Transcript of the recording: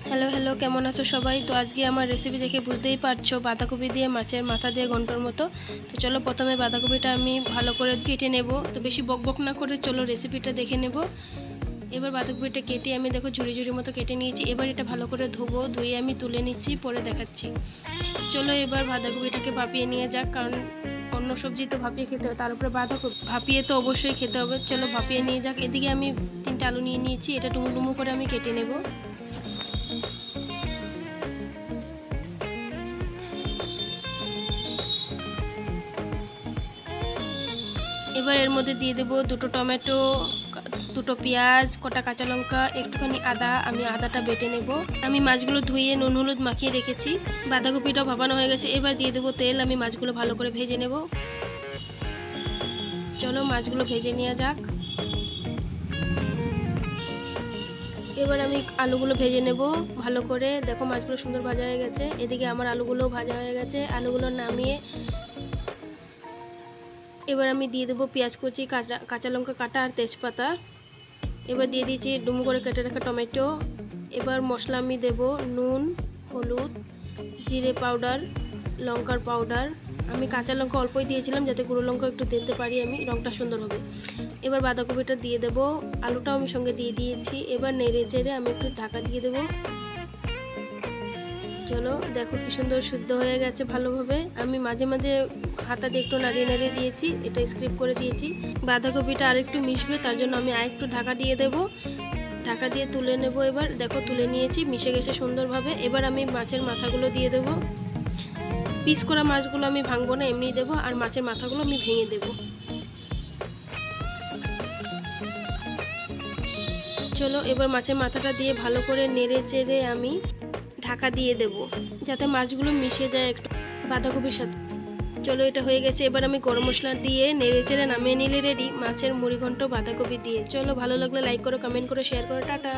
Hello hello, কেমন আছো সবাই? তো আজকে আমার রেসিপি দেখে বুঝতেই পারছো, বাঁধাকপি দিয়ে মাছের মাথা দিয়ে ঘন্টর মতো। তো চলো প্রথমে বাঁধাকপিটা আমি ভালো করে কেটে নেব। তো বেশি বকবক না করে চলো রেসিপিটা দেখে নেব। এবার বাঁধাকপিটা কেটে আমি দেখো ঝুড়ি ঝুড়ি মতো কেটে নিয়েছি। এবার এটা ভালো করে ধোবো, ধুয়ে আমি তুলে নিচ্ছি, পরে দেখাচ্ছি। চলো এবার বাঁধাকপিটাকে ভাপিয়ে নিয়ে যাক, কারণ অন্য সবজি তো ভাপিয়ে খেতে হবে, তার উপরে বাঁধাকপি ভাপিয়ে তো অবশ্যই খেতে হবে। চলো ভাপিয়ে নিয়ে যাক। এদিকে আমি 3টা আলু নিয়ে নিয়েছি, এটা ডুমু ডুমু করে আমি কেটে নেব। এবার এর মধ্যে দিয়ে দেবো 2টো টমেটো, 2টো পেঁয়াজ, কটা কাঁচা লঙ্কা, একটুখানি আদা। আমি আদাটা বেটে নেব। আমি মাছগুলো ধুয়ে নুন হলুদ মাখিয়ে রেখেছি। বাঁধাকপিটাও ভাপানো হয়ে গেছে। এবার দিয়ে দেবো তেল। আমি মাছগুলো ভালো করে ভেজে নেব। চলো মাছগুলো ভেজে নেওয়া যাক। এবার আমি আলুগুলো ভেজে নেব ভালো করে। দেখো মাছগুলো সুন্দর ভাজা হয়ে গেছে। এদিকে আমার আলুগুলোও ভাজা হয়ে গেছে। আলুগুলো নামিয়ে এবার আমি দিয়ে দেবো পেঁয়াজ কুচি, কাঁচা লঙ্কা কাটা আর তেজপাতা। এবার দিয়ে দিয়েছি ডুমো করে কেটে রাখা টমেটো। এবার মশলা আমি দেব নুন, হলুদ, জিরে পাউডার, লঙ্কার পাউডার। আমি কাঁচা লঙ্কা অল্পই দিয়েছিলাম, যাতে গুঁড়ো লঙ্কা একটু দিতে পারি আমি, রঙটা সুন্দর হবে। এবার বাঁধাকপিটা দিয়ে দেব, আলুটাও আমি সঙ্গে দিয়ে দিয়েছি। এবার নেড়ে চেড়ে আমি একটু ঢাকা দিয়ে দেবো। চলো দেখো কি সুন্দর শুদ্ধ হয়ে গেছে ভালোভাবে। আমি মাঝে মাঝে হাতা দিয়ে একটু নাড়িয়ে নাড়িয়ে দিয়েছি, এটা স্ক্রিপ করে দিয়েছি। বাঁধাকপিটা আরেকটু মিশবে, তার জন্য আমি আরেকটু ঢাকা দিয়ে দেব। ঢাকা দিয়ে তুলে নেব। এবার দেখো তুলে নিয়েছি, মিশে গেছে সুন্দরভাবে। এবার আমি মাছের মাথাগুলো দিয়ে দেব। পিস করা মাছগুলো আমি ভাঙবো না, এমনিই দেবো। আর মাছের মাথাগুলো আমি ভেঙে দেব। চলো এবার মাছের মাথাটা দিয়ে ভালো করে নেড়ে চেড়ে আমি ঢাকা দিয়ে দেব, যাতে মাছগুলো মিশে যায় একটু বাঁধাকপির সাথে। চলো এটা হয়ে গেছে। এবার আমি গরম মশলা দিয়ে নেড়ে চেড়ে নামিয়ে নিলে রেডি মাছের মুড়ি ঘন্ট বাঁধাকপি দিয়ে। চলো ভালো লাগলে লাইক করো, কমেন্ট করো, শেয়ার করো। টাটা।